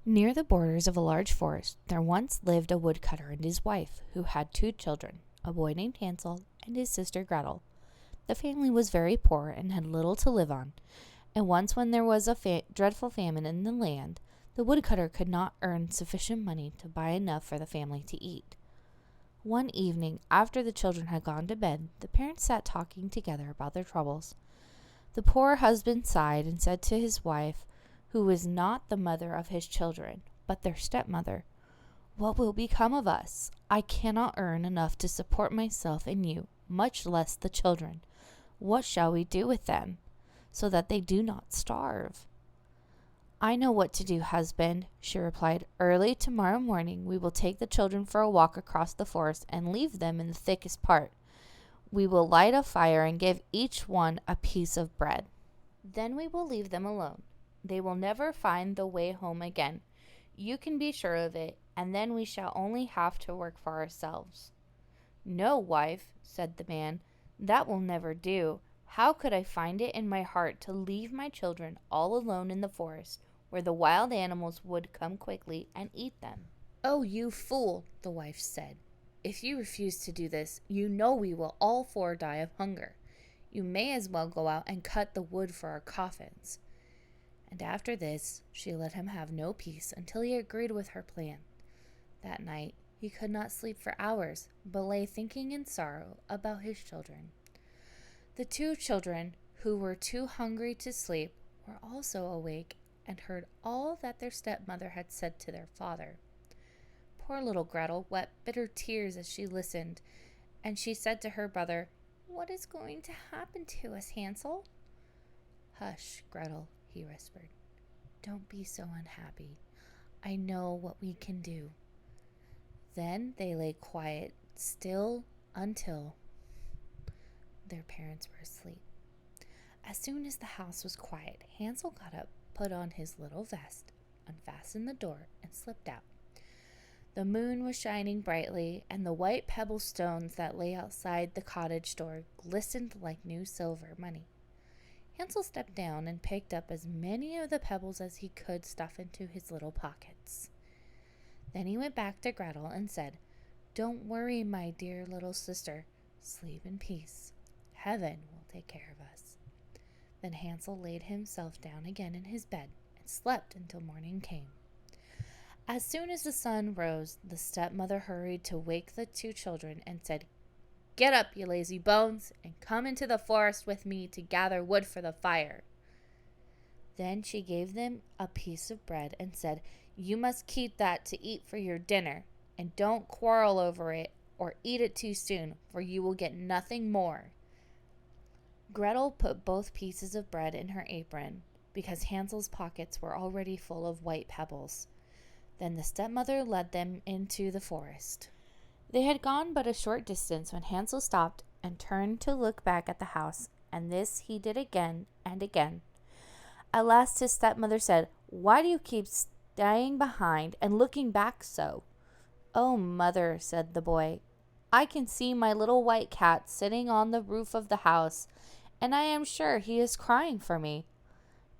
Near the borders of a large forest, there once lived a woodcutter and his wife, who had 2 children, a boy named Hansel and his sister Gretel. The family was very poor and had little to live on, and once when there was a dreadful famine in the land, the woodcutter could not earn sufficient money to buy enough for the family to eat. One evening, after the children had gone to bed, the parents sat talking together about their troubles. The poor husband sighed and said to his wife, who was not the mother of his children, but their stepmother, "What will become of us? I cannot earn enough to support myself and you, much less the children. What shall we do with them, so that they do not starve?" "I know what to do, husband," she replied. "Early tomorrow morning we will take the children for a walk across the forest and leave them in the thickest part. We will light a fire and give each one a piece of bread. Then we will leave them alone. They will never find the way home again. You can be sure of it, and then we shall only have to work for ourselves." "No, wife," said the man, "that will never do. How could I find it in my heart to leave my children all alone in the forest, where the wild animals would come quickly and eat them?" "Oh, you fool," the wife said. "If you refuse to do this, you know we will all 4 die of hunger. You may as well go out and cut the wood for our coffins." And after this, she let him have no peace until he agreed with her plan. That night, he could not sleep for hours, but lay thinking in sorrow about his children. The 2 children, who were too hungry to sleep, were also awake and heard all that their stepmother had said to their father. Poor little Gretel wept bitter tears as she listened, and she said to her brother, "What is going to happen to us, Hansel?" "Hush, Gretel," he whispered. "Don't be so unhappy. I know what we can do." Then they lay quiet, still, until their parents were asleep. As soon as the house was quiet, Hansel got up, put on his little vest, unfastened the door, and slipped out. The moon was shining brightly, and the white pebble stones that lay outside the cottage door glistened like new silver money. Hansel stepped down and picked up as many of the pebbles as he could stuff into his little pockets. Then he went back to Gretel and said, "Don't worry, my dear little sister. Sleep in peace. Heaven will take care of us." Then Hansel laid himself down again in his bed and slept until morning came. As soon as the sun rose, the stepmother hurried to wake the 2 children and said, "Get up, you lazy bones, and come into the forest with me to gather wood for the fire." Then she gave them a piece of bread and said, "You must keep that to eat for your dinner, and don't quarrel over it or eat it too soon, for you will get nothing more." Gretel put both pieces of bread in her apron, because Hansel's pockets were already full of white pebbles. Then the stepmother led them into the forest. They had gone but a short distance when Hansel stopped and turned to look back at the house, and this he did again and again. At last his stepmother said, "Why do you keep staying behind and looking back so?" "Oh, mother," said the boy, "I can see my little white cat sitting on the roof of the house, and I am sure he is crying for me."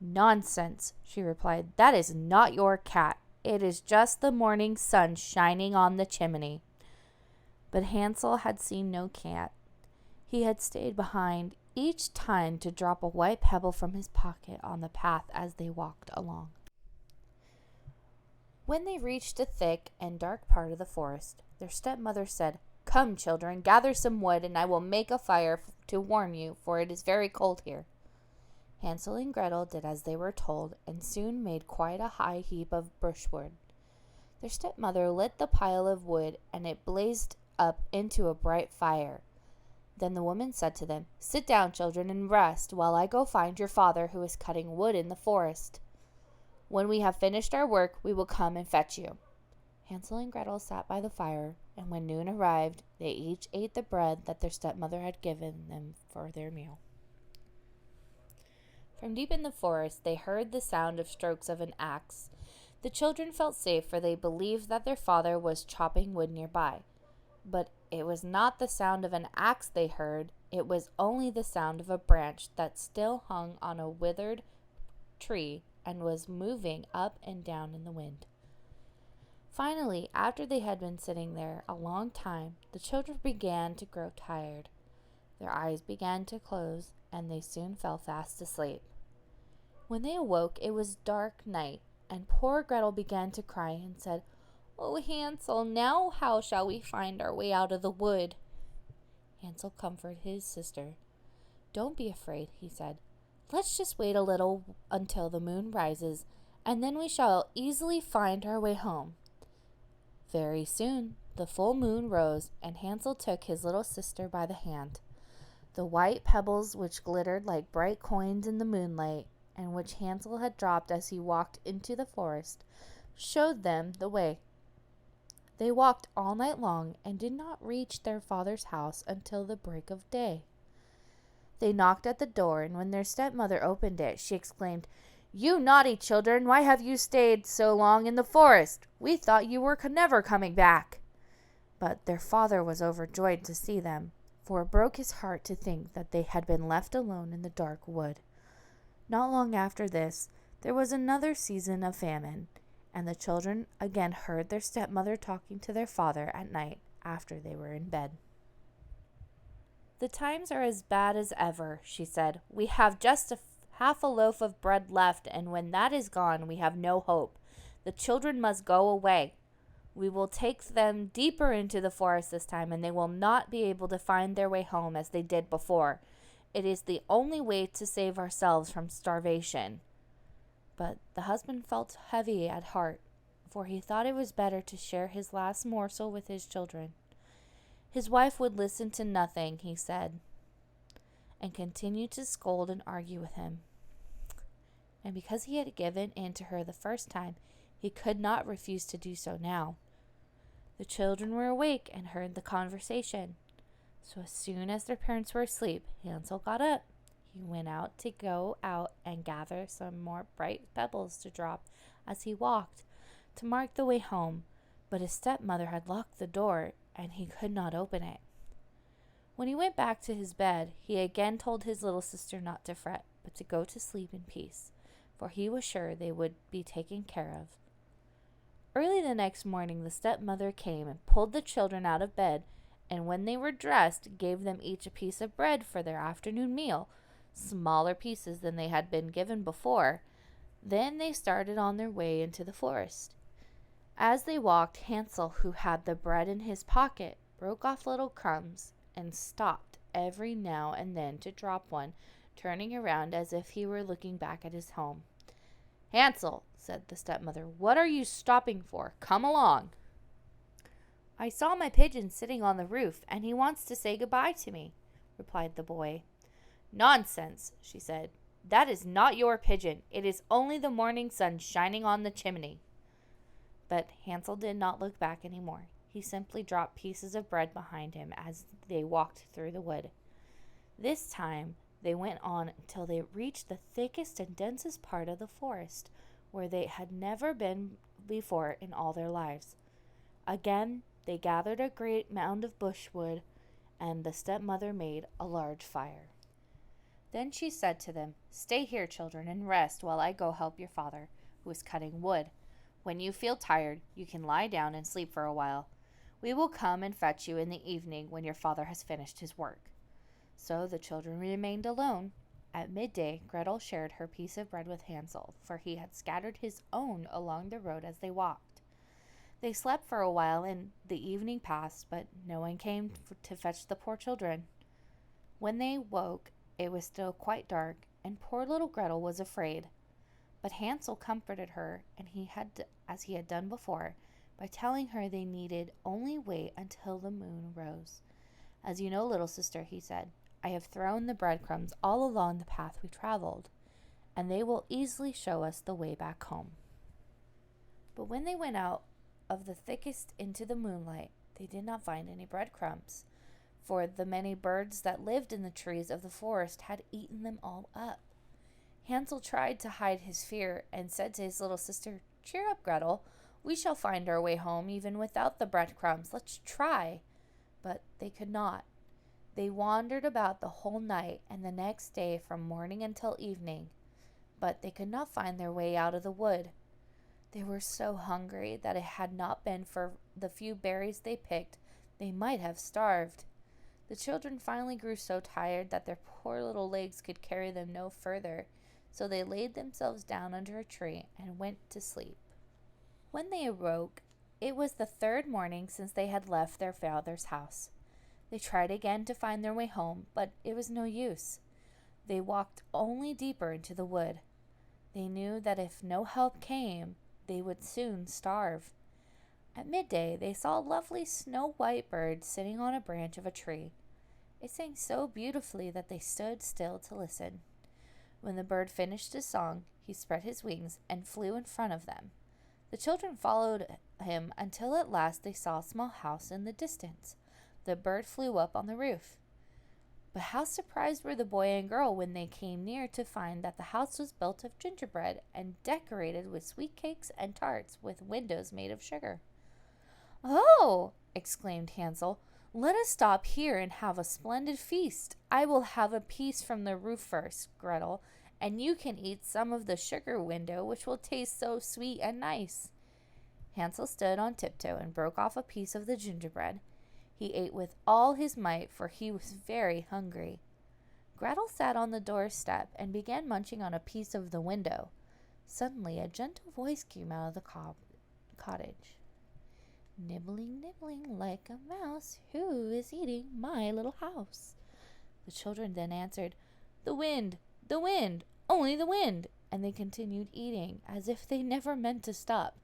"Nonsense," she replied. "That is not your cat. It is just the morning sun shining on the chimney." But Hansel had seen no cat. He had stayed behind each time to drop a white pebble from his pocket on the path as they walked along. When they reached a thick and dark part of the forest, their stepmother said, "Come, children, gather some wood, and I will make a fire to warm you, for it is very cold here." Hansel and Gretel did as they were told, and soon made quite a high heap of brushwood. Their stepmother lit the pile of wood, and it blazed up into a bright fire. Then the woman said to them, "Sit down, children, and rest, while I go find your father, who is cutting wood in the forest. When we have finished our work, we will come and fetch you." Hansel and Gretel sat by the fire, and when noon arrived, they each ate the bread that their stepmother had given them for their meal. From deep in the forest, they heard the sound of strokes of an axe. The children felt safe, for they believed that their father was chopping wood nearby. But it was not the sound of an axe they heard, it was only the sound of a branch that still hung on a withered tree and was moving up and down in the wind. Finally, after they had been sitting there a long time, the children began to grow tired. Their eyes began to close, and they soon fell fast asleep. When they awoke, it was dark night, and poor Gretel began to cry and said, "Oh, Hansel, now how shall we find our way out of the wood?" Hansel comforted his sister. "Don't be afraid," he said. "Let's just wait a little until the moon rises, and then we shall easily find our way home." Very soon the full moon rose, and Hansel took his little sister by the hand. The white pebbles which glittered like bright coins in the moonlight, and which Hansel had dropped as he walked into the forest, showed them the way. They walked all night long and did not reach their father's house until the break of day. They knocked at the door, and when their stepmother opened it, she exclaimed, "You naughty children, why have you stayed so long in the forest? We thought you were never coming back." But their father was overjoyed to see them, for it broke his heart to think that they had been left alone in the dark wood. Not long after this, there was another season of famine, and the children again heard their stepmother talking to their father at night after they were in bed. "The times are as bad as ever," she said. "We have just half a loaf of bread left, and when that is gone, we have no hope. The children must go away. We will take them deeper into the forest this time, and they will not be able to find their way home as they did before. It is the only way to save ourselves from starvation." But the husband felt heavy at heart, for he thought it was better to share his last morsel with his children. His wife would listen to nothing he said, and continued to scold and argue with him. And because he had given in to her the first time, he could not refuse to do so now. The children were awake and heard the conversation. So as soon as their parents were asleep, Hansel got up. He went out to go out and gather some more bright pebbles to drop as he walked, to mark the way home, but his stepmother had locked the door, and he could not open it. When he went back to his bed, he again told his little sister not to fret, but to go to sleep in peace, for he was sure they would be taken care of. Early the next morning, the stepmother came and pulled the children out of bed, and when they were dressed, gave them each a piece of bread for their afternoon meal, smaller pieces than they had been given before. Then they started on their way into the forest. As they walked, Hansel, who had the bread in his pocket, broke off little crumbs and stopped every now and then to drop one, turning around as if he were looking back at his home. "Hansel," said the stepmother, "what are you stopping for? Come along." "I saw my pigeon sitting on the roof, and he wants to say goodbye to me," replied the boy. "Nonsense," she said. "That is not your pigeon. It is only the morning sun shining on the chimney." But Hansel did not look back any more. He simply dropped pieces of bread behind him as they walked through the wood. This time they went on until they reached the thickest and densest part of the forest, where they had never been before in all their lives. Again they gathered a great mound of brushwood, and the stepmother made a large fire. Then she said to them, "Stay here, children, and rest while I go help your father, who is cutting wood. When you feel tired, you can lie down and sleep for a while. We will come and fetch you in the evening when your father has finished his work." So the children remained alone. At midday, Gretel shared her piece of bread with Hansel, for he had scattered his own along the road as they walked. They slept for a while, and the evening passed, but no one came to fetch the poor children. When they woke, it was still quite dark, and poor little Gretel was afraid. But Hansel comforted her, and as he had done before, by telling her they needed only wait until the moon rose. "As you know, little sister," he said, "I have thrown the breadcrumbs all along the path we traveled, and they will easily show us the way back home." But when they went out of the thickest into the moonlight, they did not find any breadcrumbs, for the many birds that lived in the trees of the forest had eaten them all up. Hansel tried to hide his fear and said to his little sister, "Cheer up, Gretel. We shall find our way home even without the breadcrumbs. Let's try." But they could not. They wandered about the whole night and the next day from morning until evening. but they could not find their way out of the wood. They were so hungry that it had not been for the few berries they picked, they might have starved. The children finally grew so tired that their poor little legs could carry them no further, so they laid themselves down under a tree and went to sleep. When they awoke, it was the third morning since they had left their father's house. They tried again to find their way home, but it was no use. They walked only deeper into the wood. They knew that if no help came, they would soon starve. At midday, they saw a lovely snow-white bird sitting on a branch of a tree. It sang so beautifully that they stood still to listen. When the bird finished his song, he spread his wings and flew in front of them. The children followed him until at last they saw a small house in the distance. The bird flew up on the roof. But how surprised were the boy and girl when they came near to find that the house was built of gingerbread and decorated with sweet cakes and tarts with windows made of sugar. "Oh!" exclaimed Hansel, "let us stop here and have a splendid feast. I will have a piece from the roof first, Gretel, and you can eat some of the sugar window, which will taste so sweet and nice." Hansel stood on tiptoe and broke off a piece of the gingerbread. He ate with all his might, for he was very hungry. Gretel sat on the doorstep and began munching on a piece of the window. Suddenly a gentle voice came out of the cottage. "Nibbling, nibbling like a mouse, who is eating my little house?" The children then answered, the wind, only the wind," and they continued eating as if they never meant to stop.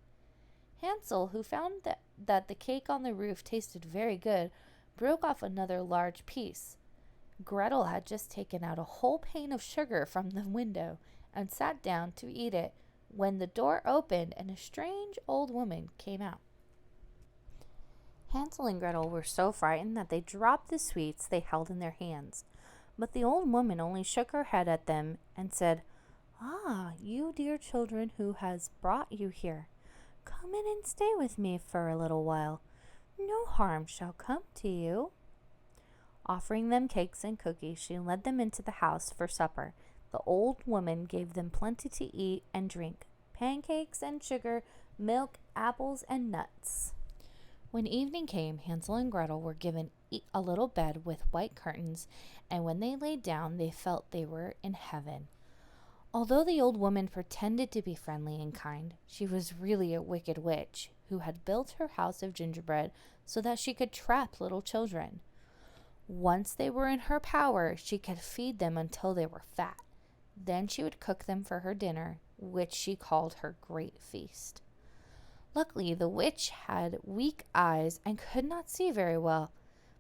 Hansel, who found that the cake on the roof tasted very good, broke off another large piece. Gretel had just taken out a whole pane of sugar from the window and sat down to eat it when the door opened and a strange old woman came out. Hansel and Gretel were so frightened that they dropped the sweets they held in their hands. But the old woman only shook her head at them and said, "Ah, you dear children, who has brought you here? Come in and stay with me for a little while. No harm shall come to you." Offering them cakes and cookies, she led them into the house for supper. The old woman gave them plenty to eat and drink, pancakes and sugar, milk, apples, and nuts. When evening came, Hansel and Gretel were given a little bed with white curtains, and when they lay down, they felt they were in heaven. Although the old woman pretended to be friendly and kind, she was really a wicked witch who had built her house of gingerbread so that she could trap little children. Once they were in her power, she could feed them until they were fat. Then she would cook them for her dinner, which she called her great feast. Luckily, the witch had weak eyes and could not see very well,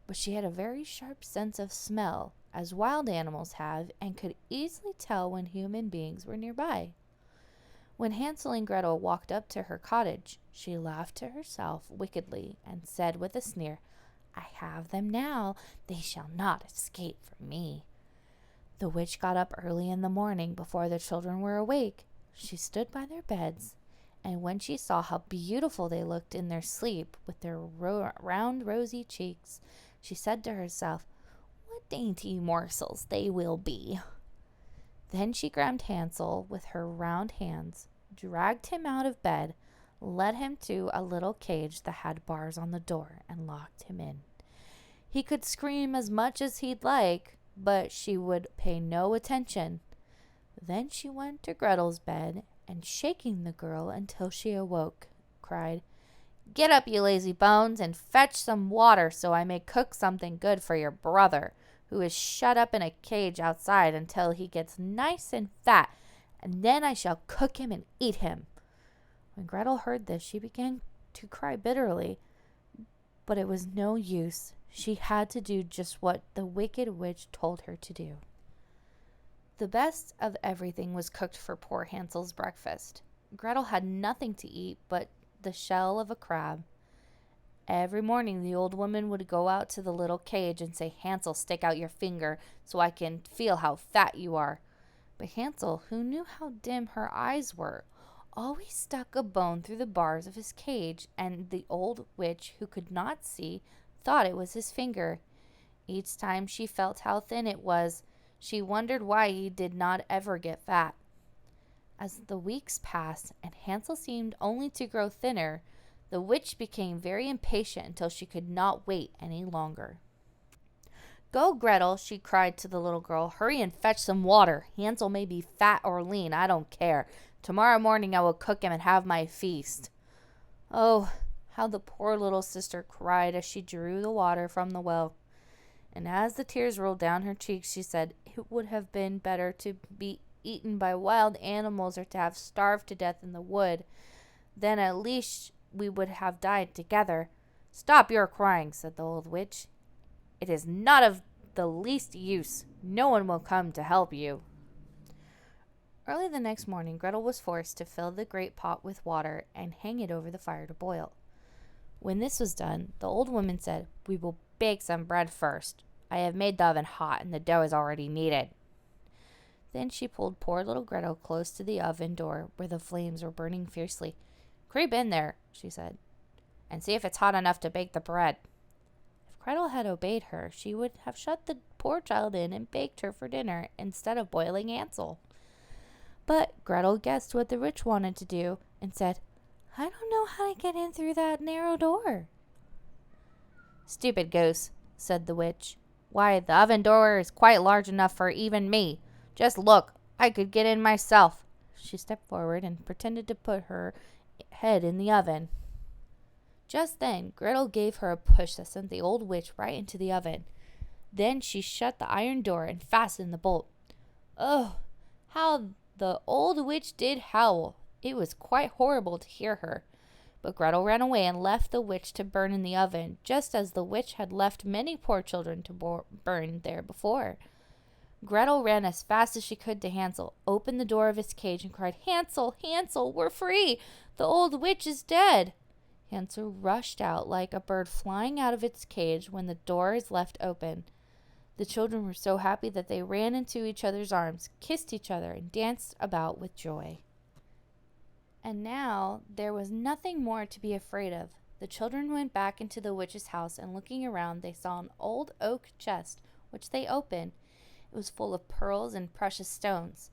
but she had a very sharp sense of smell, as wild animals have, and could easily tell when human beings were nearby. When Hansel and Gretel walked up to her cottage, she laughed to herself wickedly and said with a sneer, "I have them now. They shall not escape from me." The witch got up early in the morning before the children were awake. She stood by their beds, and when she saw how beautiful they looked in their sleep with their round rosy cheeks, she said to herself, "What dainty morsels they will be." Then she grabbed Hansel with her round hands, dragged him out of bed, led him to a little cage that had bars on the door, and locked him in. He could scream as much as he'd like, but she would pay no attention. Then she went to Gretel's bed, and shaking the girl until she awoke, cried, "Get up, you lazy bones, and fetch some water so I may cook something good for your brother, who is shut up in a cage outside until he gets nice and fat, and then I shall cook him and eat him." When Gretel heard this, she began to cry bitterly, but it was no use. She had to do just what the wicked witch told her to do. The best of everything was cooked for poor Hansel's breakfast. Gretel had nothing to eat but the shell of a crab. Every morning the old woman would go out to the little cage and say, "Hansel, stick out your finger so I can feel how fat you are." But Hansel, who knew how dim her eyes were, always stuck a bone through the bars of his cage, and the old witch, who could not see, thought it was his finger. Each time she felt how thin it was, she wondered why he did not ever get fat. As the weeks passed and Hansel seemed only to grow thinner, the witch became very impatient until she could not wait any longer. "Go, Gretel," she cried to the little girl. "Hurry and fetch some water. Hansel may be fat or lean, I don't care. Tomorrow morning I will cook him and have my feast." Oh, how the poor little sister cried as she drew the water from the well. And as the tears rolled down her cheeks, she said, "It would have been better to be eaten by wild animals or to have starved to death in the wood. Then at least we would have died together." "Stop your crying," said the old witch. "It is not of the least use. No one will come to help you." Early the next morning, Gretel was forced to fill the great pot with water and hang it over the fire to boil. When this was done, the old woman said, "We will bake some bread first. I have made the oven hot and the dough is already kneaded." Then she pulled poor little Gretel close to the oven door where the flames were burning fiercely. "Creep in there," she said, "and see if it's hot enough to bake the bread." If Gretel had obeyed her, she would have shut the poor child in and baked her for dinner instead of boiling Hansel. But Gretel guessed what the witch wanted to do and said, "I don't know how to get in through that narrow door." "Stupid goose," said the witch. "Why, the oven door is quite large enough for even me. Just look, I could get in myself." She stepped forward and pretended to put her head in the oven. Just then, Gretel gave her a push that sent the old witch right into the oven. Then she shut the iron door and fastened the bolt. Oh, how the old witch did howl. It was quite horrible to hear her. But Gretel ran away and left the witch to burn in the oven, just as the witch had left many poor children to burn there before. Gretel ran as fast as she could to Hansel, opened the door of his cage, and cried, "Hansel, Hansel, we're free! The old witch is dead!" Hansel rushed out like a bird flying out of its cage when the door is left open. The children were so happy that they ran into each other's arms, kissed each other, and danced about with joy. And now there was nothing more to be afraid of. The children went back into the witch's house, and looking around, they saw an old oak chest, which they opened. It was full of pearls and precious stones.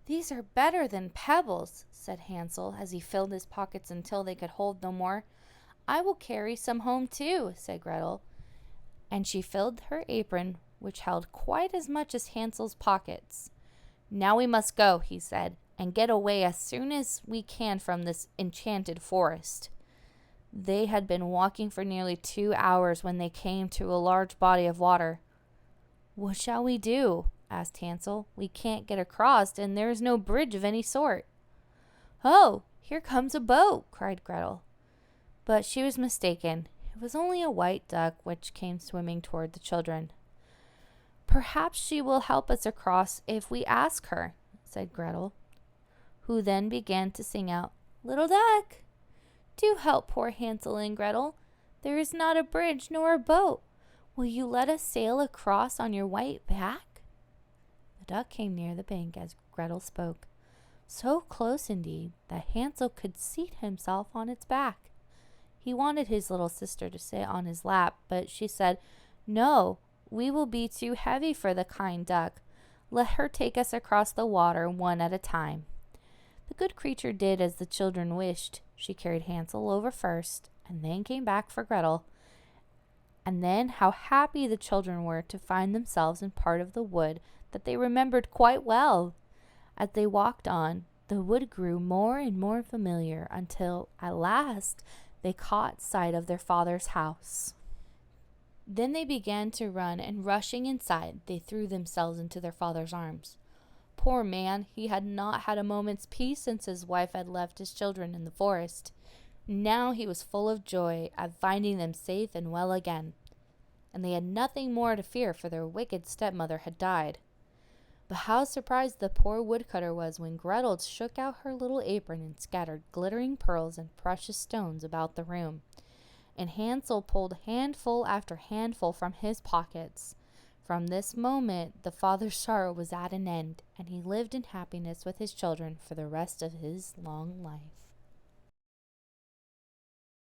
"These are better than pebbles," said Hansel, as he filled his pockets until they could hold no more. "I will carry some home too," said Gretel. And she filled her apron, which held quite as much as Hansel's pockets. "Now we must go," he said, "and get away as soon as we can from this enchanted forest." They had been walking for nearly 2 hours when they came to a large body of water. "What shall we do?" asked Hansel. "We can't get across, and there is no bridge of any sort." "Oh, here comes a boat!" cried Gretel. But she was mistaken. It was only a white duck which came swimming toward the children. "Perhaps she will help us across if we ask her," said Gretel, who then began to sing out, "Little duck, do help poor Hansel and Gretel. There is not a bridge nor a boat. Will you let us sail across on your white back?" The duck came near the bank as Gretel spoke, so close indeed that Hansel could seat himself on its back. He wanted his little sister to sit on his lap, but she said, "No, we will be too heavy for the kind duck. Let her take us across the water one at a time." The good creature did as the children wished. She carried Hansel over first, and then came back for Gretel. And then how happy the children were to find themselves in part of the wood that they remembered quite well. As they walked on, the wood grew more and more familiar until, at last, they caught sight of their father's house. Then they began to run, and rushing inside, they threw themselves into their father's arms. Poor man, he had not had a moment's peace since his wife had left his children in the forest. Now he was full of joy at finding them safe and well again. And they had nothing more to fear, for their wicked stepmother had died. But how surprised the poor woodcutter was when Gretel shook out her little apron and scattered glittering pearls and precious stones about the room. And Hansel pulled handful after handful from his pockets. From this moment, the father's sorrow was at an end, and he lived in happiness with his children for the rest of his long life.